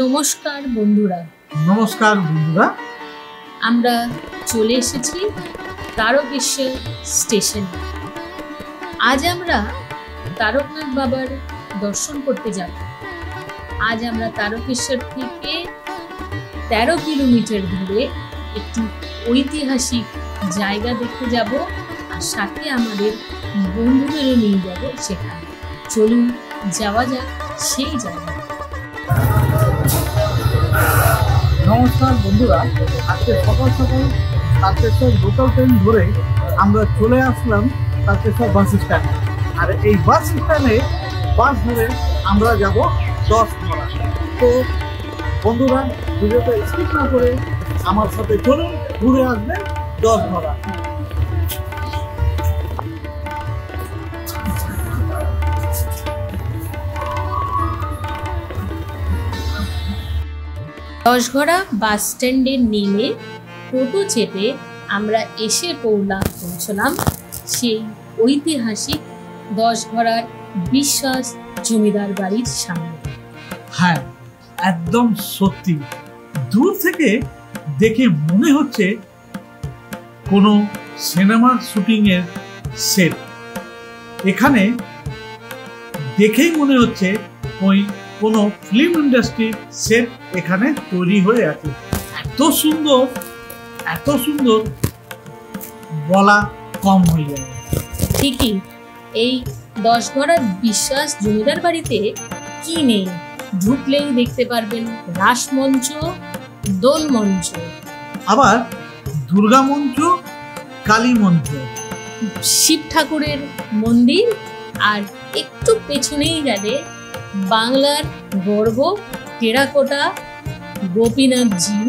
নমস্কার বন্ধুরা। নমস্কার বন্ধুরা, আমরা চলে এসেছি তারকেশ্বর স্টেশনে। আজ আমরা তারকনাথ বাবার দর্শন করতে যাব। আজ আমরা তারকেশ্বর থেকে 13 কিলোমিটার দূরে একটি ঐতিহাসিক জায়গা দেখতে যাব, আর সাথে আমাদের বন্ধুদেরও নিয়ে যাব সেখানে। চলুন যাওয়া যাক সেই জায়গায়। নমস্কার বন্ধুরা, আজকে সকাল সকাল তারকেশ্বর লোকাল ট্রেন ধরে আমরা চলে আসলাম তারকেশ্বর বাস স্ট্যান্ডে। আর এই বাস স্ট্যান্ডে বাস ধরে আমরা যাব 10 ঘোড়া। তো বন্ধুরা, ভিডিওটা স্কিপ না করে আমার সাথে চলুন, ঘুরে আসবেন 10 ঘোড়া। দশঘড়া বাস স্ট্যান্ডে নেমে টোটো চেপে আমরা এসে পৌঁছলাম সেই ঐতিহাসিক দশঘড়ার বিশ্বাস জমিদার বাড়ির সামনে। হ্যাঁ, একদম সত্যি, দূর থেকে দেখে মনে হচ্ছে কোনো সিনেমার শুটিং এর সেট। এখানে দেখেই মনে হচ্ছে ওই কোনো ফিল্ম ইন্ডাস্ট্রির সেট এখানে তৈরি হয়ে আছে। এত সুন্দর বলা কম হয়ে যাবে। ঠিকই, এই দশঘড়া বিশ্বাস জমিদার বাড়িতে কি নেই? ঢুকলেই দেখতে পারবেন রাসমঞ্চ, দোল মঞ্চ, আবার দুর্গা মঞ্চ, কালী মঞ্চ, শিব ঠাকুরের মন্দির, আর একটু পেছনেই গেলে বাংলার গর্ব টেরাকোটা গোপীনাথজির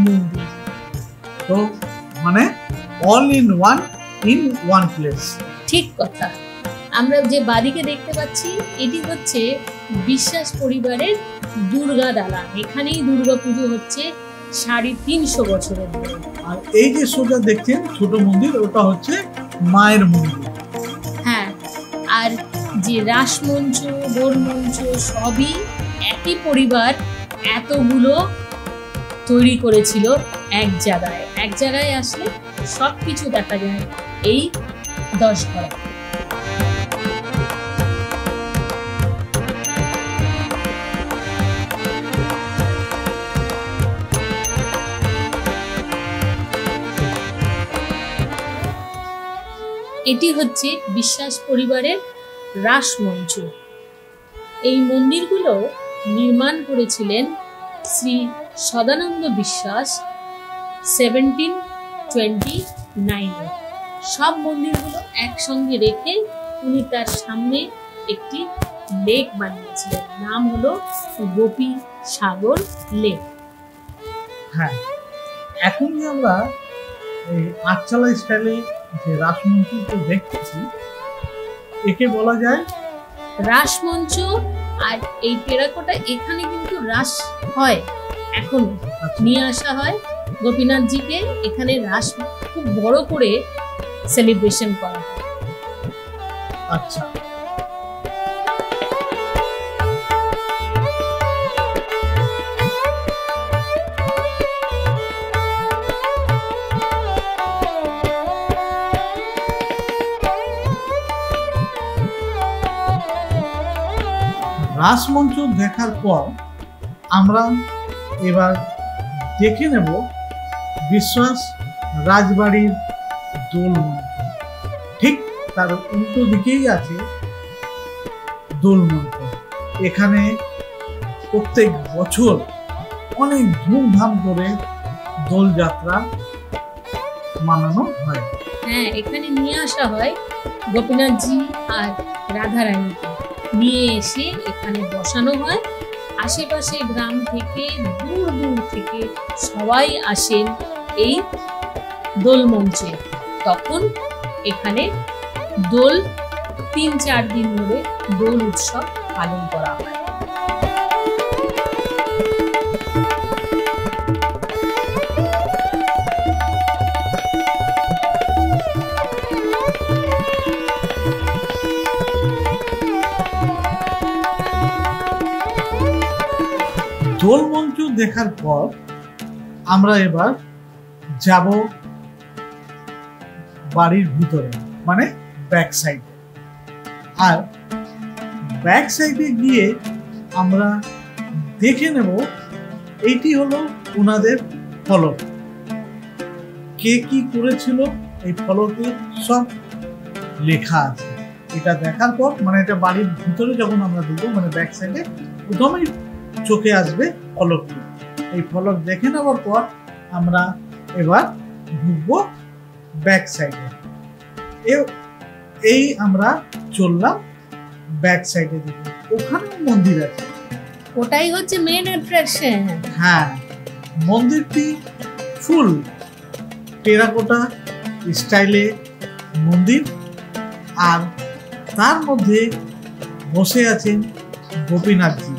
মন্দির। তো মানে অল ইন ওয়ান প্লেস। ঠিক কথা। আমরা যে বাড়িকে দেখতে পাচ্ছি, এটি হচ্ছে বিশ্বাস পরিবারের দুর্গা দালান। এখানেই দুর্গা পুজো হচ্ছে 350 বছরের ধরে। আর এই যে সোজা দেখছেন ছোট মন্দির, ওটা হচ্ছে মায়ের মন্দির। হ্যাঁ, আর যে রাসমঞ্চ, দোল মঞ্চ সবই একই পরিবার এতগুলো তৈরি করেছিল এক জায়গায় আসলে সবকিছু দেখা যায় এই দশঘড়া। এটি হচ্ছে বিশ্বাস পরিবারের রাসমঞ্চ। এই মন্দিরগুলো নির্মাণ করেছিলেন শ্রী সদানন্দ বিশ্বাস 1729। সব মন্দিরগুলো একসঙ্গে রেখে উনি তার সামনে একটি লেক বানিয়েছিলেন, নাম হলো গোপী সাগর লেক। হ্যাঁ, এখন আমরা এই আটচালা স্টাইলে যে রাসমঞ্চটা দেখতেছি, একে বলা যায় রাসমঞ্চ। আর এই টেরাকোটা এখানে কিন্তু রাস হয়, এখন নিয়ে আসা হয় গোপীনাথজিকে। এখানে রাস খুব বড় করে সেলিব্রেশন করা হয়। আচ্ছা, রাসমঞ্চ দেখার পর আমরা এবার দেখে নেব বিশ্বাস রাজবাড়ির দোল মঞ্চ। ঠিক তার উল্টো দিকেই আছে দোল মঞ্চ। এখানে প্রত্যেক বছর অনেক ধুমধাম করে দোলযাত্রা মানানো হয়। হ্যাঁ, এখানে নিয়ে আসা হয় গোপীনাথজি আর রাধারানীকে, নিয়ে এসে এখানে বসানো হয়। আশেপাশে গ্রাম থেকে দূর থেকে সবাই আসেন এই দোল মঞ্চে। তখন এখানে দোল 3-4 দিন ধরে দোল উৎসব পালন করা হয়। দোল মঞ্চ দেখার পর আমরা এবার যাব বাড়ির ভিতরে, মানে ব্যাক সাইডে। আর ব্যাক সাইডে গিয়ে আমরা দেখে নেব এইটি হলো ওনাদের ফলক, কে কি করেছিল এই ফলকে সব লেখা আছে। এটা দেখার পর, মানে এটা বাড়ির ভিতরে যখন আমরা ঢুকবো, মানে ব্যাক সাইডে প্রথমেই চোখে আসবে ফলকটি। এই ফলক দেখে নেওয়ার পর আমরা এবার ঢুকবো ব্যাক সাইডে। এই আমরা চললাম ব্যাক সাইডে দিকে, ওখানে মন্দির আছে, ওটাই হচ্ছে মেন অ্যাট্রাকশন। হ্যাঁ, মন্দিরটি ফুল টেরাকোটা স্টাইলে মন্দির, আর তার মধ্যে বসে আছেন গোপীনাথজি।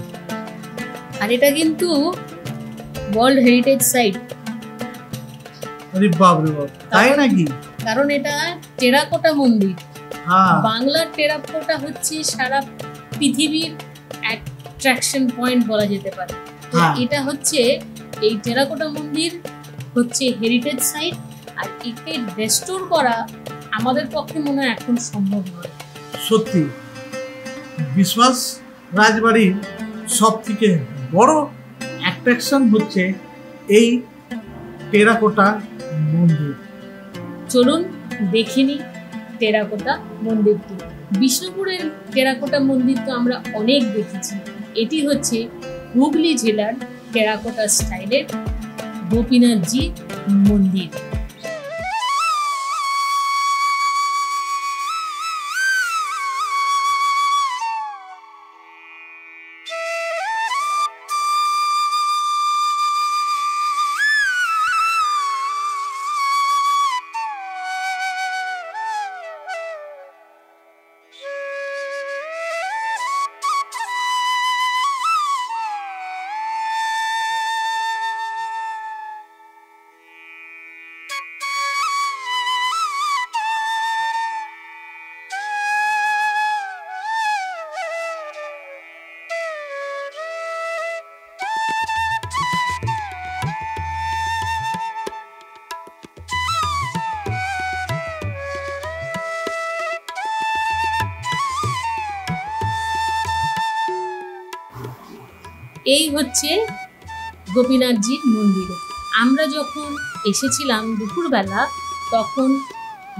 আর এটা কিন্তু ওয়ার্ল্ড হেরিটেজ সাইট। আরে বাপ রে বাপ, তাই নাকি? কারণ এটা টেরাকোটা মন্দির। হ্যাঁ, বাংলার টেরাকোটা হচ্ছে সারা পৃথিবীর অ্যাট্রাকশন পয়েন্ট বলা যেতে পারে। তো হ্যাঁ। এটা হচ্ছে, এই টেরাকোটা মন্দির হচ্ছে হেরিটেজ সাইট, আর একে রেস্টোর করা আমাদের পক্ষে মনে হয় এখন সম্ভব নয়। সত্যি বিশ্বাস রাজবাড়ির সব থেকে বড় অ্যাট্রাকশন হচ্ছে এই টেরাকোটা মন্দির। চলুন দেখিনি টেরাকোটা মন্দিরটি। বিষ্ণুপুরের টেরাকোটা মন্দির তো আমরা অনেক দেখেছি, এটি হচ্ছে হুগলি জেলার টেরাকোটা স্টাইলের গোপীনাথজি মন্দির। এই হচ্ছে গোপীনাথজির মন্দির। আমরা যখন এসেছিলাম দুপুরবেলা, তখন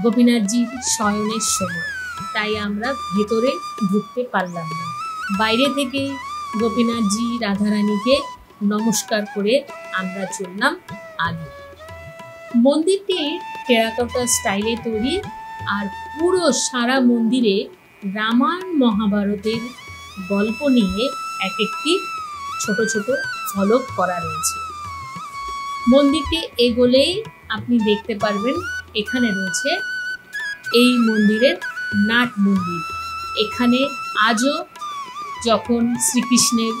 গোপীনাথজির শয়নের সময়, তাই আমরা ভেতরে ঢুকতে পারলাম না। বাইরে থেকে গোপীনাথজি রাধারানীকে নমস্কার করে আমরা চললাম আগে। মন্দিরটি টেরাকোটা স্টাইলে তৈরি, আর পুরো সারা মন্দিরে রামায়ণ মহাভারতের গল্প নিয়ে এক একটি ছোট ছোট ফলক করা রয়েছে। মন্দিরটি এগোলেই আপনি দেখতে পারবেন এখানে রয়েছে এই মন্দিরের নাট মন্দির। এখানে আজও যখন শ্রীকৃষ্ণের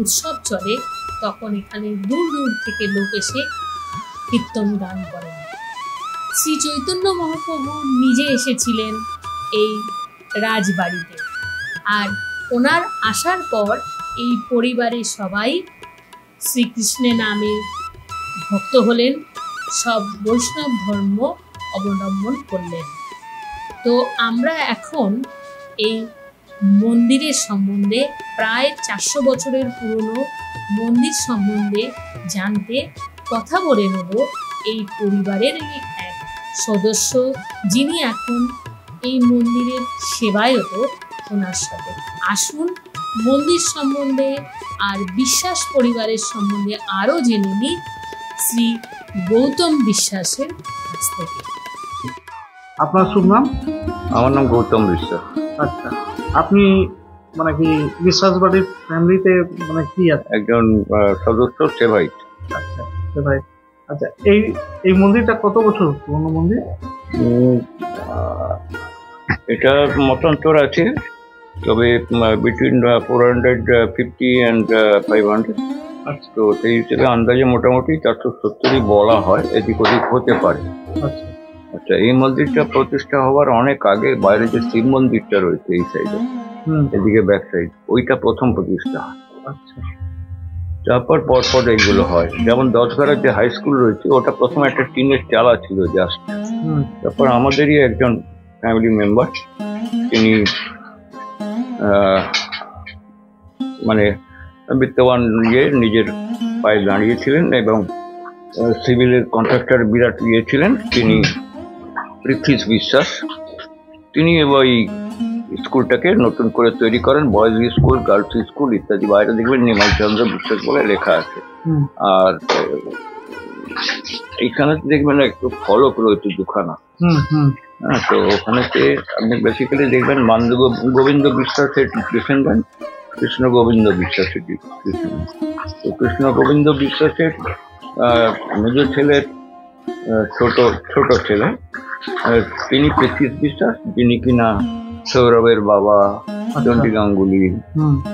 উৎসব চলে, তখন এখানে দূর দূর থেকে লোক এসে কীর্তন গান করেন। শ্রী চৈতন্য মহাপ্রভু নিজে এসেছিলেন এই রাজবাড়িতে, আর ওনার আসার পর এই পরিবারের সবাই শ্রীকৃষ্ণের নামে ভক্ত হলেন, সব বৈষ্ণব ধর্ম অবলম্বন করলেন। তো আমরা এখন এই মন্দিরের সম্বন্ধে, প্রায় 400 বছরের পুরনো মন্দির সম্বন্ধে জানতে কথা বলে নেব এই পরিবারের এক সদস্য, যিনি এখন এই মন্দিরের সেবায়ত, ওনার সাথে। আসুন মন্দির সম্বন্ধে আর বিশ্বাস পরিবারের সম্বন্ধে আরও জেনে নিই শ্রী গৌতম বিশ্বাসের কাছ থেকে। আপনার শুভ নাম? আমার নাম গৌতম বিশ্বাস। আচ্ছা, আপনি মানে কি বিশ্বাস বাড়ির ফ্যামিলিতে মানে কি আছে? একজন সদস্য সেবাইট। আচ্ছা ভাই, আচ্ছা এই মন্দিরটা কত বছর পুরনো মন্দির? এটা মতান্তর আছে, তবে বিটুইন 450 and 500। আচ্ছা, তো সেই হিসেবে আন্দাজে মোটামুটি 470 বলা হয়, এদিক ওদিক হতে পারে। আচ্ছা আচ্ছা, এই মন্দিরটা প্রতিষ্ঠা হওয়ার অনেক আগে বাইরে যে শিব মন্দিরটা রয়েছে এই সাইডে, এদিকে ব্যাক সাইড, ওইটা প্রথম প্রতিষ্ঠা হয়। আচ্ছা, তারপর পরপর এইগুলো হয়। যেমন দশঘাটার যে হাই স্কুল রয়েছে ওটা প্রথমে একটা টিনের চালা ছিল জাস্ট। তারপর আমাদেরই একজন ফ্যামিলি মেম্বার তিনি মানে বিত্তবান নিজের পায়ে দাঁড়িয়েছিলেন এবং সিভিলের কন্ট্রাক্টর বিরাট ছিলেন তিনি, পৃথ্বী বিশ্বাস। তিনি ওই স্কুলটাকে নতুন করে তৈরি করেন, বয়েজ স্কুল, গার্লস স্কুল ইত্যাদি। বাইরে দেখবেন নিমাই চন্দ্র বিশ্বাস বলে লেখা আছে। আর এইখানে দেখবেন একটু ফলক রয়েছে দুখানা। হ্যাঁ, তো ওখানেতে আপনি বেসিক্যালি দেখবেন মানব গোবিন্দ বিশ্বাসের ডিসেন্ডেন্ট, কৃষ্ণ গোবিন্দ বিশ্বাসের ডিসেন্ডেন্ট। তো কৃষ্ণ গোবিন্দ বিশ্বাসের মেজ ছেলের ছোট ছেলে তিনি পৃথ্বী বিশ্বাস, যিনি কিনা সৌরভের বাবা, চন্ডী গাঙ্গুলি,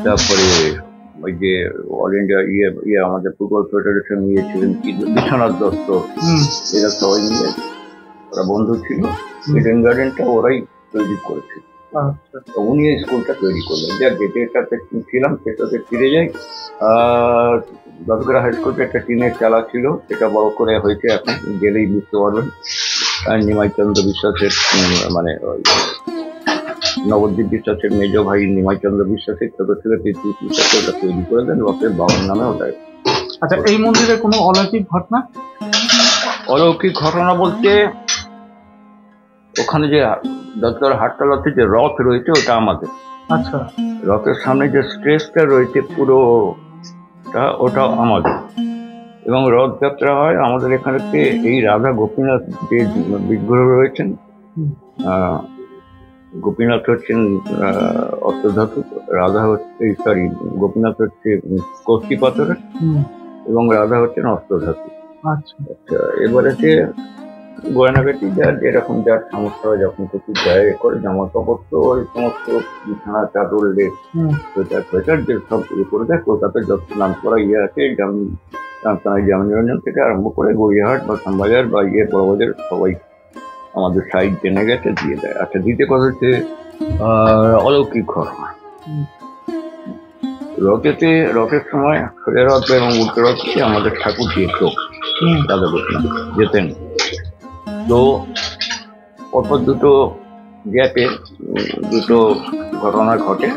তারপরে ওই যে অল ইন্ডিয়া আমাদের ফুটবল ফেডারেশন ছিলেন কি বিশ্বনাথ দত্ত, এরা সবাই মিলে ওরা বন্ধু ছিল। ইডেন গার্ডেনটা ওরাই তৈরি করেছিল। উনি এই স্কুলটা তৈরি করলেন। যেটাতে ছিলাম সেটাতে ফিরে যাই। দশগ্রাম হাই স্কুলটা একটা টিনের চালা ছিল, সেটা বড় করে হয়েছে, এখন গেলেই বুঝতে পারবেন। নিমাই চন্দ্র বিশ্বাসের মানে নবদ্বীপ বিশ্বাসের মেজ ভাই নিমাই চন্দ্র বিশ্বাসের ছোট ছেলে পৃথ্বী বিশ্বাস ওটা তৈরি করে দেন রথের বাবার নামে ওটাই। আচ্ছা, এই মন্দিরে কোনো অলৌকিক ঘটনা? অলৌকিক ঘটনা বলতে ওখানে যে দশগ্রাম হাটতলাতে যে রথ রয়েছে ওটা আমাদের। আচ্ছা, রথের সামনে যে স্টেজটা রয়েছে পুরোটা ওটাও আমাদের। এবং রথযাত্রা হয় আমাদের এখানেতে। এই রাধা গোপীনাথ যে বিগ্রহ রয়েছেন, গোপীনাথ হচ্ছেন অষ্টধাতু, রাধা হচ্ছে গোপীনাথ হচ্ছে কষ্টি পাথরের এবং রাধা হচ্ছেন অষ্টধাতু। আচ্ছা, এবারে যে গয়নাগাটি যার যেরকম যার সমস্যা হয়, যখন কিছু যায় করে জামা কাপড়, তো ওই সমস্ত বিছানা চাদর লেপ সোয়েটার যে সব করে দেয়। কলকাতায় যত নাম করা আছে, জামিনরঞ্জন থেকে আরম্ভ করে গড়িয়াহাট বা শ্যামবাজার বা বড়বাজার সবাই আমাদের সাইড জেনে গেছে, দিয়ে দেয়। আচ্ছা, দ্বিতীয় কথা হচ্ছে অলৌকিক ঘটনা। রথের সময় সোজা রথ এবং উল্টো রথকে আমাদের ঠাকুর যেত, রাধা গোপীনাথ যেতেন। তো পরপর দুটো গ্যাপে দুটো ঘটনা ঘটে।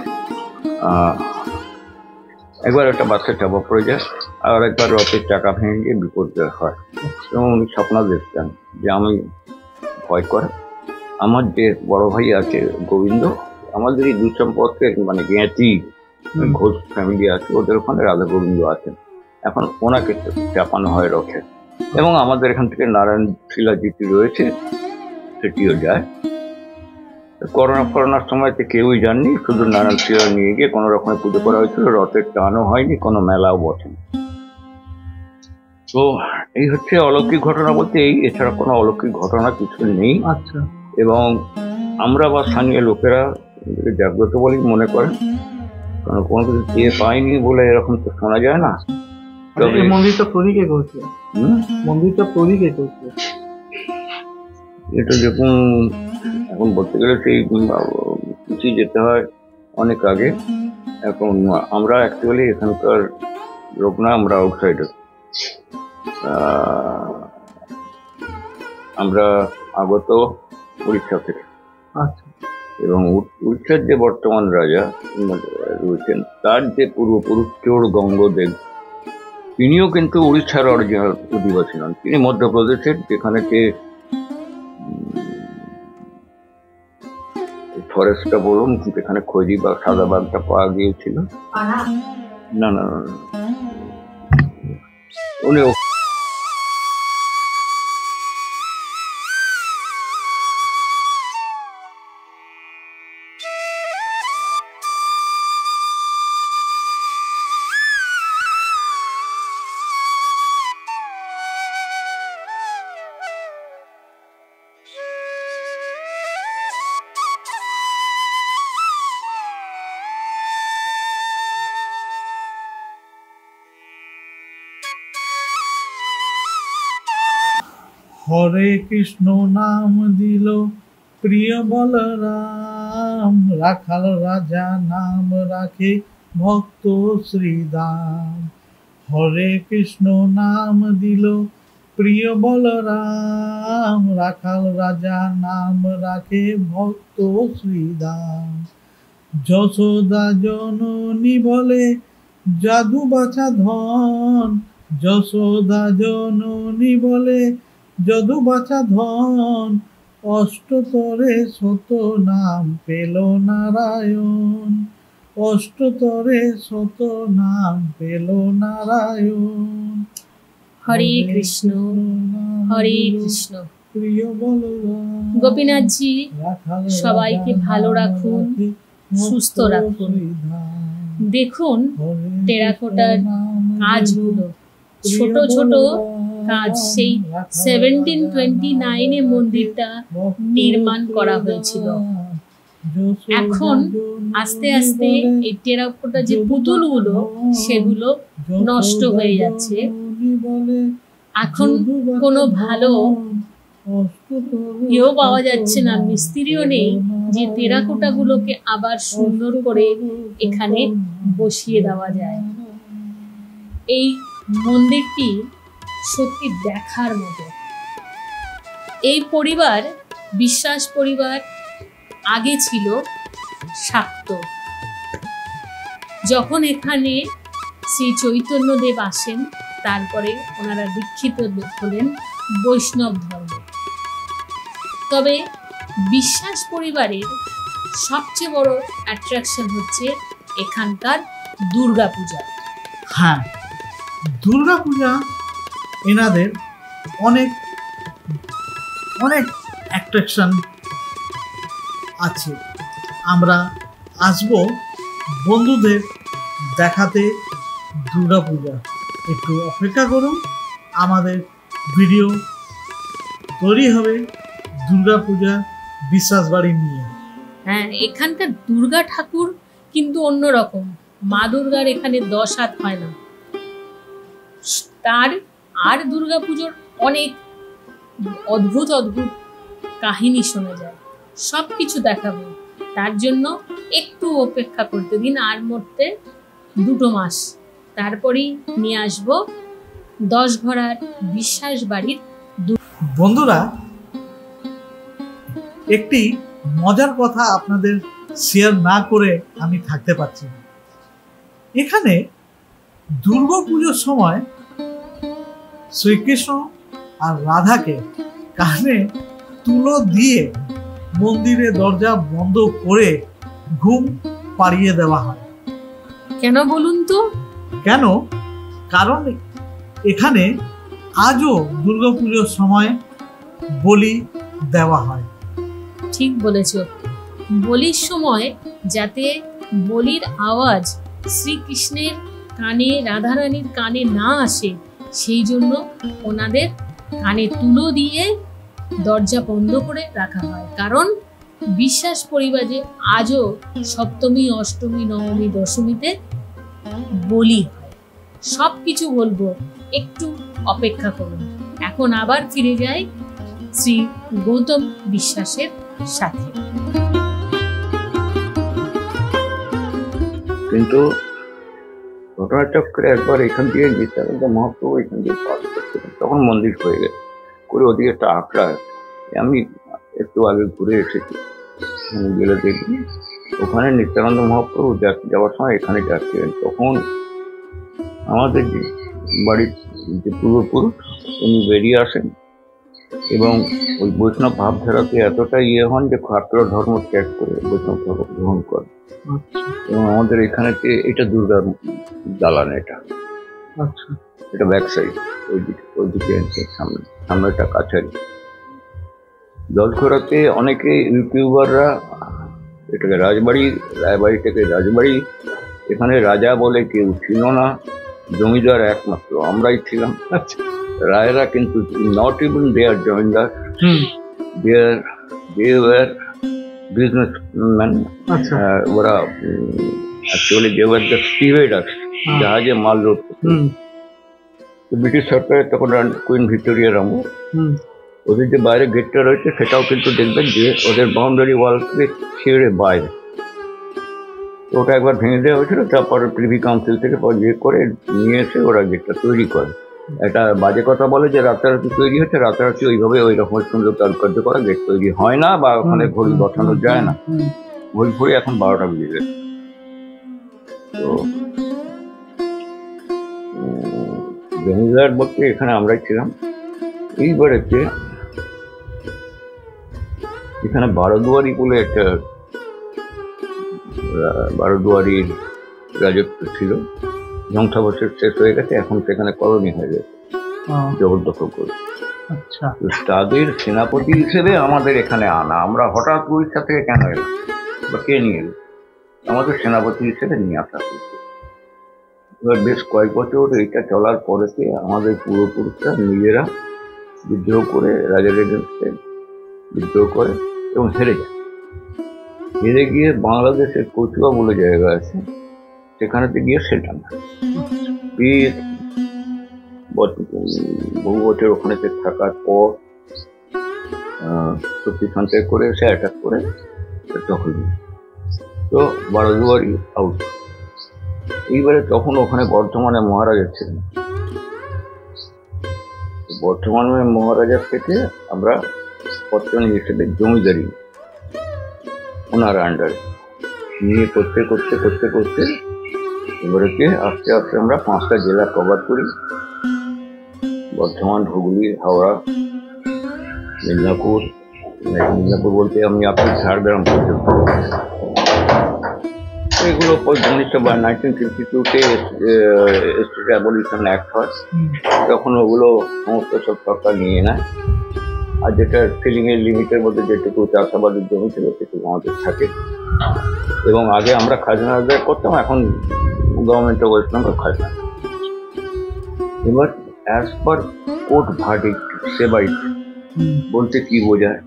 একবার একটা বাচ্চা চাপা পড়ে যায়, আর একবার রথের চাকা ভেঙে গিয়ে বিপর্যয় হয়। এবং উনি স্বপ্ন দেখতেন যে আমি ভয় করে আমার যে বড় ভাই আছে গোবিন্দ, আমাদের এই দুই সম্পর্কের মানে জ্ঞাতি ঘোষ ফ্যামিলি আছে, ওদের ওখানে রাধা গোবিন্দ আছেন। এখন ওনাকে চাপানো হয় রথে, এবং আমাদের এখান থেকে নারায়ণ শিলা যেটি রয়েছে সেটিও যায়। করোনার সময়তে কেউই যাননি, শুধু নারায়ণ শিলা নিয়ে গিয়ে কোনো রকমের পুজো করা হয়েছিল। রথের টানও হয়নি, কোনো মেলাও বসেনি। তো এই হচ্ছে অলৌকিক ঘটনা বলতে এই, এছাড়া কোনো অলৌকিক ঘটনা কিছু নেই। আচ্ছা, এবং আমরা বা স্থানীয় লোকেরা জাগ্রত বলেই মনে করেন, কারণ কোনো কিছু পেয়ে পাইনি বলে এরকম তো শোনা যায় না। তবে মন্দিরটা তৈরি কে করছে? মন্দিরটা তৈরি কে করছে? এটা দেখুন, এখন বলতে গেলে সেই পিছিয়ে যেতে হয় অনেক আগে। এখন আমরা অ্যাকচুয়ালি এখানকার লোক না, আমরা আউটসাইডার। আমরা আগত উড়িষ্যা থেকে। আচ্ছা, এবং উড়িষ্যার যে বর্তমান রাজা রয়েছেন তার যে পূর্বপুরুষ চোর গঙ্গদেব, তিনিও কিন্তু উড়িষ্যার অরিজিনাল অধিবাসী নন। তিনি মধ্যপ্রদেশের, যেখানে ফরেস্টটা বলুন, যেখানে খৈরি বা সাদা বাঘটা পাওয়া গিয়েছিল। না না না, উনি হরে কৃষ্ণ নাম দিল প্রিয় বলরাম, রাখাল রাজা নাম রাখে ভক্ত শ্রীদাম। হরে কৃষ্ণ নাম দিল প্রিয় বলরাম, রাখাল রাজা নাম রাখে ভক্ত শ্রীদাম। যশোদা জননী বলে জাদু বাছা ধন, যশোদা জননী বলে যদু বাছা ধন, অষ্টতরে শত নাম পেল নারায়ণ, অষ্টতরে শত নাম পেল নারায়ণ। হরে কৃষ্ণ হরে কৃষ্ণ। প্রিয় বলরাম। গোপীনাথজি সবাইকে ভালো রাখুন, সুস্থ রাখুন। দেখুন টেরাকোটার কাজগুলো, ছোট ছোট কাজ, সেই 1729-এ মন্দিরটা নির্মাণ করা হয়েছিল। এখন আস্তে আস্তে এই টেরাকোটা যে পুতুলগুলো সেগুলো নষ্ট হয়ে যাচ্ছে। এখন কোনো ভালো কেউ পাওয়া যাচ্ছে না, মিস্ত্রিও নেই যে টেরাকোটাগুলোকে আবার সুন্দর করে এখানে বসিয়ে দেওয়া যায়। এই মন্দিরটি সত্যি দেখার মতো। এই পরিবার, বিশ্বাস পরিবার, আগে ছিল শাক্ত। যখন এখানে শ্রী চৈতন্যদেব আসেন, তারপরে ওনারা দীক্ষিত হলেন বৈষ্ণব ধর্মে। তবে বিশ্বাস পরিবারের সবচেয়ে বড় অ্যাট্রাকশন হচ্ছে এখানকার দুর্গাপূজা। হ্যাঁ, দুর্গাপূজা এনাদের অনেক অনেক অ্যাট্রাকশন আছে। আমরা আসবো বন্ধুদের দেখাতে দুর্গাপূজা। একটু অপেক্ষা করুন, আমাদের ভিডিও তৈরি হবে দুর্গাপূজা বিশ্বাস বাড়ি নিয়ে। হ্যাঁ, এখানকার দুর্গা ঠাকুর কিন্তু অন্যরকম। মা দুর্গার এখানে 10 হাত হয় না। তার আর দুর্গাপুজোর অনেক অদ্ভুত অদ্ভুত কাহিনী শোনা যায়। সব কিছু দেখাবো, তার জন্য একটু অপেক্ষা করতে দিন। আর মধ্যে 2 মাস, তারপরেই নিয়ে আসবো 10 ঘরার বিশ্বাস বাড়ির। বন্ধুরা, একটি মজার কথা আপনাদের শেয়ার না করে আমি থাকতে পারছি না। এখানে দুর্গাপুজোর সময় শ্রীকৃষ্ণ আর রাধাকে কানে তুলো দিয়ে মন্দিরে দরজা বন্ধ করে ঘুম পাড়িয়ে দেওয়া হয়। কেন বলুন তো? কেন? কারণ এখানে আজও দুর্গাপুজোর সময় বলি দেওয়া হয়। ঠিক বলেছ। বলির সময় যাতে বলির আওয়াজ শ্রীকৃষ্ণের কানে, রাধারানীর কানে না আসে, সেই জন্য ওনাদের কানে তুলো দিয়ে দরজা বন্ধ করে রাখা হয়। কারণ বিশ্বাস পরিবারে আজও সপ্তমী, অষ্টমী, নবমী, দশমীতে বলি হয়। সব কিছু বলবো, একটু অপেক্ষা করুন। এখন আবার ফিরে যাই শ্রী গৌতম বিশ্বাসের সাথে। কিন্তু ঘটনাচক্রে একবার এখান দিয়ে নিত্যানন্দ মহাপ্রভু এখান দিয়ে পাস করছিলেন, তখন মন্দির হয়ে গেছে করে ওদিকে একটা আঁকড়া। আমি একটু আগে ঘুরে এসেছি, গেলে দেখি ওখানে নিত্যানন্দ মহাপ্রভু যাওয়ার সময় এখানে যাচ্ছিলেন। তখন আমাদের যে বাড়ির যে পূর্বপুরুষ উনি বেরিয়ে আসেন এবং ওই বৈষ্ণব ভাবধারাতে এতটা হন যে খাত্র ধর্ম ত্যাগ করে বৈষ্ণব ধর্ম গ্রহণ করেন। এবং আমাদের এখানেতে এটা দুর্গার দালান, এটা ব্যাক সাইড, ওইদিকে সামনেটা কাছারি। জলখোরাতে অনেকে ইউটিউবাররা এটাকে রায়বাড়িটাকে রাজবাড়ি, এখানে রাজা বলে কেউ ছিল না, জমিদার একমাত্র আমরাই ছিলাম। রায়রা কিন্তু নট ইভেন দেয়ার জমিদার, they were businessmen. ওরা actually they were the stevedores, জাহাজে মাল লোড করত। ব্রিটিশ সরকারের তখন কুইন ভিক্টোরিয়ার আমল। ওদের যে বাইরে গেটটা রয়েছে সেটাও কিন্তু দেখবেন যে ওদের বাউন্ডারি ওয়ালকে ছেড়ে বাইরে। ওটা একবার ভেঙে দেওয়া হয়েছিল, তারপরে প্রিভি কাউন্সিল থেকে ইয়ে করে নিয়ে এসে ওরা গেটটা তৈরি করে। একটা বাজে কথা বলে যে রাতারাতি তৈরি হচ্ছে, রাতারাতি ওইভাবে ওই রকম সুন্দর কারুকার্য করা গেট তৈরি হয় না, বা ওখানে ঘড়ি বসানো যায় না। ঘড়ি এখন 12টা বেজে গেছে। তো জমিদার বলতে এখানে আমরাই ছিলাম। এইবারেতে এখানে বারোদুয়ারি বলে একটা বারোদুয়ারির রাজত্ব ছিল, ধ্বংসাবশেষ শেষ হয়ে গেছে, এখন সেখানে কলোনি হয়ে গেছে জবরদখল করে। তাদের সেনাপতি হিসেবে আমাদের এখানে আনা, আমরা হঠাৎ উড়িষ্যা থেকে কেন এলাম বা কে নিয়ে এলো, আমাদের সেনাপতি হিসেবে নিয়ে আসা হয়েছে। এবার বেশ কয়েক বছর এইটা চলার পরেতে আমাদের পূর্বপুরুষরা নিজেরা বিদ্রোহ করে, রাজার এগেন্সটে বিদ্রোহ করে এবং হেরে যায়। হেরে গিয়ে বাংলাদেশের কচুয়া বলে জায়গা আছে, সেখানেতে গিয়ে সেটা না বহু বছর ওখানে থাকার পর শক্তি সঞ্চয় করে এসে অ্যাটাক করে দখল নিয়ে, তো বারোদুয়ারি আউট। এইবারে তখন ওখানে বর্ধমানে মহারাজা ছিলেন, বর্ধমানে মহারাজার থেকে আমরা পত্তনি হিসেবে জমিদারি ওনার আন্ডারে নিয়ে করতে করতে করতে করতে এবারেকে আস্তে আস্তে আমরা 5টা জেলা কভার করি, বর্ধমান, হুগলি, হাওড়া, মেদিনীপুর। মেদিনীপুর বলতে আমি আপনি ঝাড়গ্রাম পর্যন্ত। এগুলো 1952-তে স্টেট অ্যাবলিশন অ্যাক্ট হয়, তখন ওগুলো সমস্ত সব সরকার নিয়ে নেয়। আর যেটা সিলিংয়ের লিমিটের মধ্যে যেটুকু চাষাবাদের জমি ছিল সেটুকু আমাদের থাকে। এবং আগে আমরা খাজনা আদায় করতাম, এখন গভর্নমেন্ট অফ ওয়েস্ট বেঙ্গল খাজনা। এবার অ্যাজ পার কোর্ট ভার্ডিক্ট সেবাইট বলতে কি বোঝায়,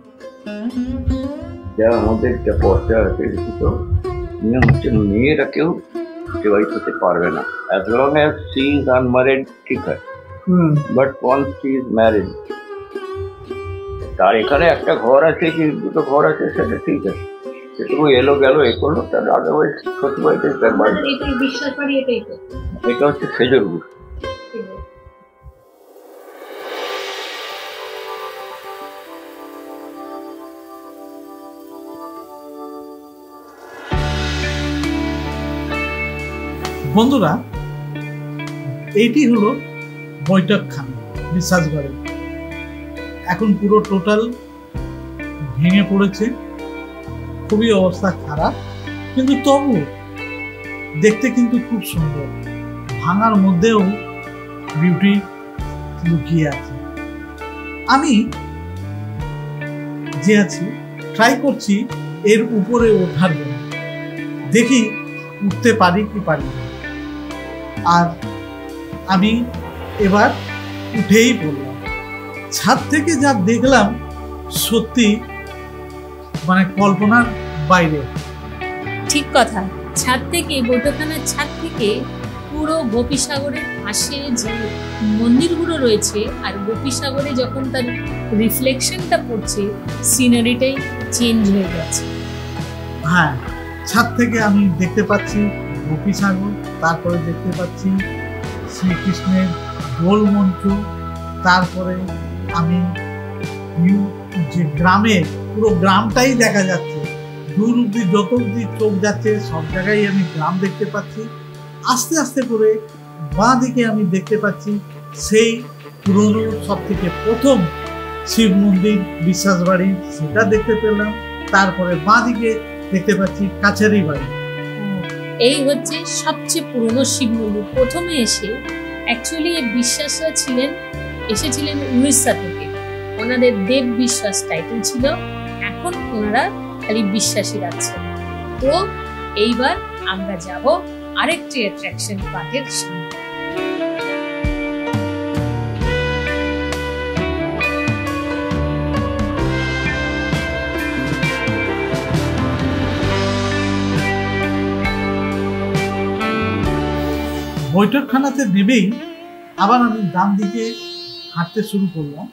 যা আমাদের যা পর্চা আছে লিখিত নিয়ম হচ্ছে মেয়েরা কেউ সেবাইট হতে পারবে না, as long as she is unmarried, ঠিক আছে, but once she is married, তার এখানে একটা ঘর আছে কি দুটো ঘর আছে সেটা ঠিক আছে, সেটুকু এলো গেল এ করলো, তার আদারওয়াইজ শ্বশুর বাড়িতে তার বাড়ি। এটা হচ্ছে সেজর গুড়। বন্ধুরা, এইটি হলো বৈঠকখানা বিশ্বাসগড়ে। এখন পুরো টোটাল ভেঙে পড়েছে, খুবই অবস্থা খারাপ, কিন্তু তবু দেখতে কিন্তু খুব সুন্দর। ভাঙার মধ্যেও বিউটি লুকিয়ে আছে। আমি যে আছি ট্রাই করছি এর উপরে ওঠার জন্য, দেখি উঠতে পারি কি পারি না। আর আমি এবার উঠেই পড়লাম। ছাদ থেকে যা দেখলাম সত্যি মানে কল্পনার বাইরে। ঠিক কথা, ছাদ থেকে, বৈঠকখানার ছাদ থেকে পুরো গোপীসাগরের পাশে যে মন্দিরগুলো রয়েছে আর গোপীসাগরে যখন তার রিফ্লেকশনটা পড়ছে, সিনারিটাই চেঞ্জ হয়ে গেছে। হ্যাঁ, ছাদ থেকে আমি দেখতে পাচ্ছি গোপীসাগর, তারপরে দেখতে পাচ্ছি শ্রীকৃষ্ণের গোল মঞ্চ, তারপরে আমি যে গ্রামে পুরো গ্রামটাই দেখা যাচ্ছে, দূর অব্দি যত অব্দি চোখ যাচ্ছে সব জায়গায় আমি গ্রাম দেখতে পাচ্ছি। আস্তে আস্তে করে বাঁ দিকে আমি দেখতে পাচ্ছি সেই পুরনো সব থেকে প্রথম শিব মন্দির বিশ্বাসবাড়ি, সেটা দেখতে পেলাম। তারপরে বাঁ দিকে দেখতে পাচ্ছি কাছারি বাড়ি। এই হচ্ছে সবচেয়ে পুরনো শিব মন্দির। প্রথমে এসে অ্যাকচুয়ালি এই বিশ্বাসরা এসেছিলেন উড়িষ্যা থেকে, ওনাদের দেব বিশ্বাস টাইটেল ছিল, এখন ওনারা খালি বিশ্বাসী রাখছেন। তো এইবার আমরা যাব আরেকটি অ্যাট্রাকশন পার্কের সামনে। বৈঠকখানাতে নেবেই আবার আমি ডান দিকে হাঁটতে শুরু করলাম,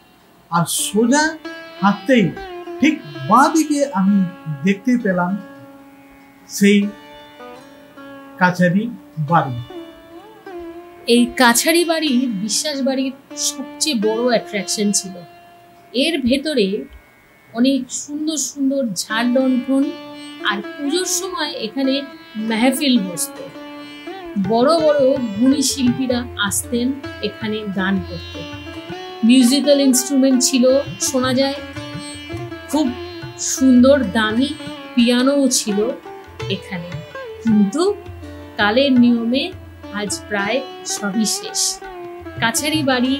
আর সোজা হাঁটতেই ঠিক বাঁ দিকে আমি দেখতে পেলাম সেই কাছারি বাড়ি। এই কাছারি বাড়ি বিশ্বাস বাড়ির সবচেয়ে বড় অ্যাট্রাকশন ছিল। এর ভেতরে অনেক সুন্দর সুন্দর ঝাড় লণ্ঠন, আর পুজোর সময় এখানে মেহফিল বসত। বড় বড় গুণী শিল্পীরা আসতেন এখানে গান করতে। মিউজিক্যাল ইনস্ট্রুমেন্ট ছিল, শোনা যায়। খুব সুন্দর দামি পিয়ানোও ছিল এখানে। কিন্তু কালের নিয়মে আজ প্রায় সবই শেষ। কাছারি বাড়ি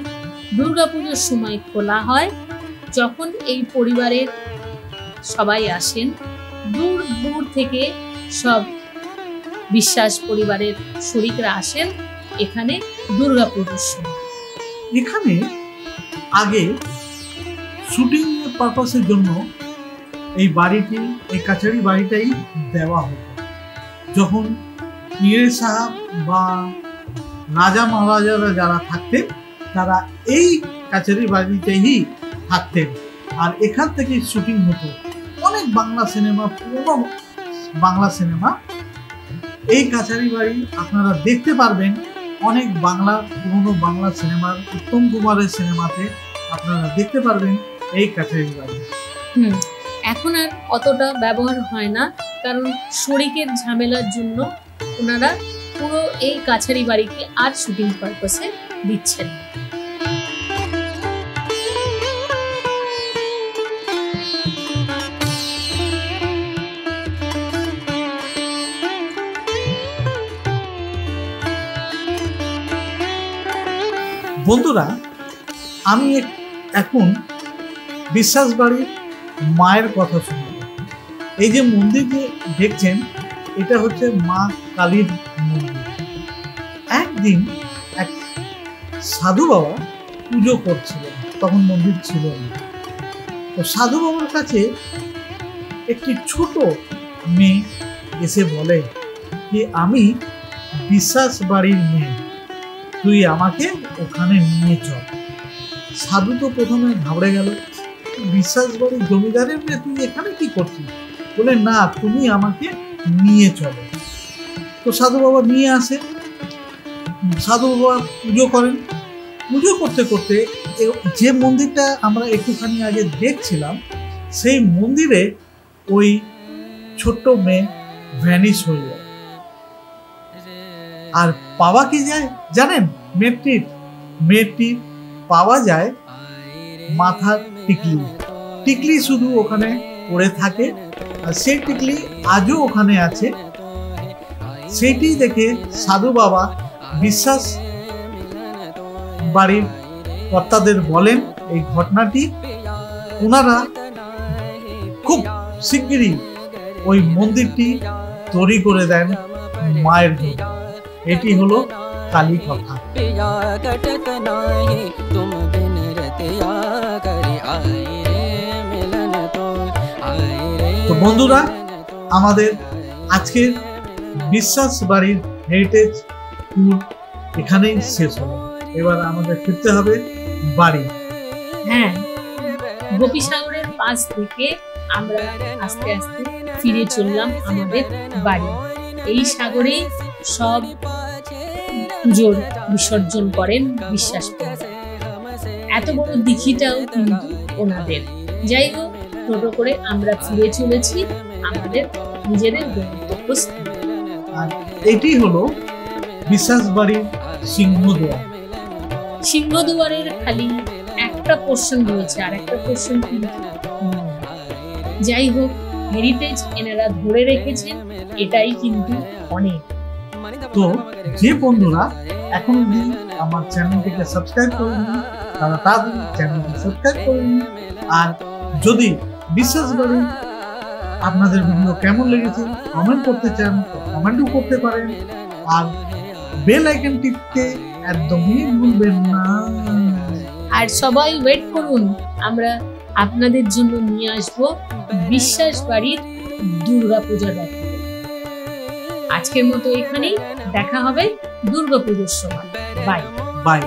দুর্গাপুজোর সময় খোলা হয়, যখন এই পরিবারের সবাই আসেন। দূর দূর থেকে সব বিশ্বাস পরিবারের শরিকরা আসেন এখানে দুর্গাপুজোর সময়। এখানে আগে শুটিং পারপাসের জন্য এই বাড়িটি, এই কাছারি বাড়িটাই দেওয়া হতো। যখন পীর সাহেব বা রাজা মহারাজারা যারা থাকতেন তারা এই কাছারি বাড়িতেই থাকতেন, আর এখান থেকে শুটিং হতো। অনেক বাংলা সিনেমা, পুরো বাংলা সিনেমা এই কাছারি বাড়ি আপনারা দেখতে পারবেন। অনেক বাংলা, পুরনো বাংলা সিনেমার, উত্তম কুমারের সিনেমাতে আপনারা দেখতে পারবেন এই কাছারি বাড়ি। এখন আর অতটা ব্যবহার হয় না, কারণ শরিকের ঝামেলার জন্য ওনারা পুরো এই কাছারি বাড়িকে আর শুটিং পারপাসে দিচ্ছেন। বন্ধুরা, আমি এখন বিশ্বাস বাড়ির মায়ের কথা শুনব। এই যে মন্দির যে দেখছেন, এটা হচ্ছে মা কালীর মন্দির। একদিন এক সাধু বাবা পুজো করছিলেন, তখন মন্দির ছিল না। তো সাধু বাবার কাছে একটি ছোট মেয়ে এসে বলে যে আমি বিশ্বাস বাড়ির মেয়ে, তুই আমাকে ওখানে নিয়ে চল। সাধু তো প্রথমে ঘাবড়ে গেল, বিশ্বাস বাড়ির জমিদারের মেয়ে, তুই এখানে কি করছিস? বলে না, তুমি আমাকে নিয়ে চলো। তো সাধু বাবা নিয়ে আসে। সাধু বাবা পুজো করেন। পুজো করতে করতে যে মন্দিরটা আমরা একটুখানি আগে দেখছিলাম, সেই মন্দিরে ওই ছোট্ট মেয়ে ভ্যানিশ হয়ে যায়। আর পাওয়া কি যায় জানেন? মেয়েটি পাওয়া যায় মাথার টিকলি। টিকলি শুধু ওখানে পড়ে থাকে, আর সেই টিকলি আজও ওখানে আছে। সেইটি দেখে সাধু বাবা বিশ্বাস বাড়ির কর্তাদের বলেন এই ঘটনাটি। ওনারা খুব শিগগিরই ওই মন্দিরটি তৈরি করে দেন মায়ের জন্য। এটি হলো কালী কথা। তো বন্ধুরা, আমাদের আজকের বিশ্বাস বাড়ির হেরিটেজ ট্যুর এখানেই শেষ হলো। এবার আমাদের ফিরতে হবে বাড়ি। হ্যাঁ, গোপীসাগরের পাশ থেকে আমরা আস্তে আস্তে ফিরে চললাম আমাদের বাড়ি। এই সাগরে সব পুজোর বিসর্জন করেন বিশ্বাস করে। এত বড় দিঘিটাও কিন্তু ওনাদের। যাই হোক, টোটো করে আমরা ফিরে চলেছি আমাদের নিজেদের গন্তব্যস্থলে। আর এটি হলো বিশ্বাস বাড়ির সিংহদুয়ার। সিংহদুয়ারের খালি একটা পোর্শন রয়েছে, আর একটা পোর্শন কিন্তু যাই হোক, হেরিটেজ এনারা ধরে রেখেছেন, এটাই কিন্তু অনেক। তো যে বন্ধুরা এখন অবধি আমার চ্যানেলটিকে সাবস্ক্রাইব করেনি, তারা তাড়াতাড়ি চ্যানেলটি সাবস্ক্রাইব করে নিন। আর যদি বিশ্বাস বাড়ি আপনাদের ভিডিও কেমন লেগেছে কমেন্ট করতে চান, কমেন্টও করতে পারেন। আর বেল আইকন টিপতে একদমই ভুলবেন না। আর সবাই ওয়েট করুন, আমরা আপনাদের জন্য নিয়ে আসবো বিশ্বাস বাড়ির দুর্গাপূজা দেখতে। আজকের মতো এখানেই, দেখা হবে দুর্গাপূজার সময়। Bye bye.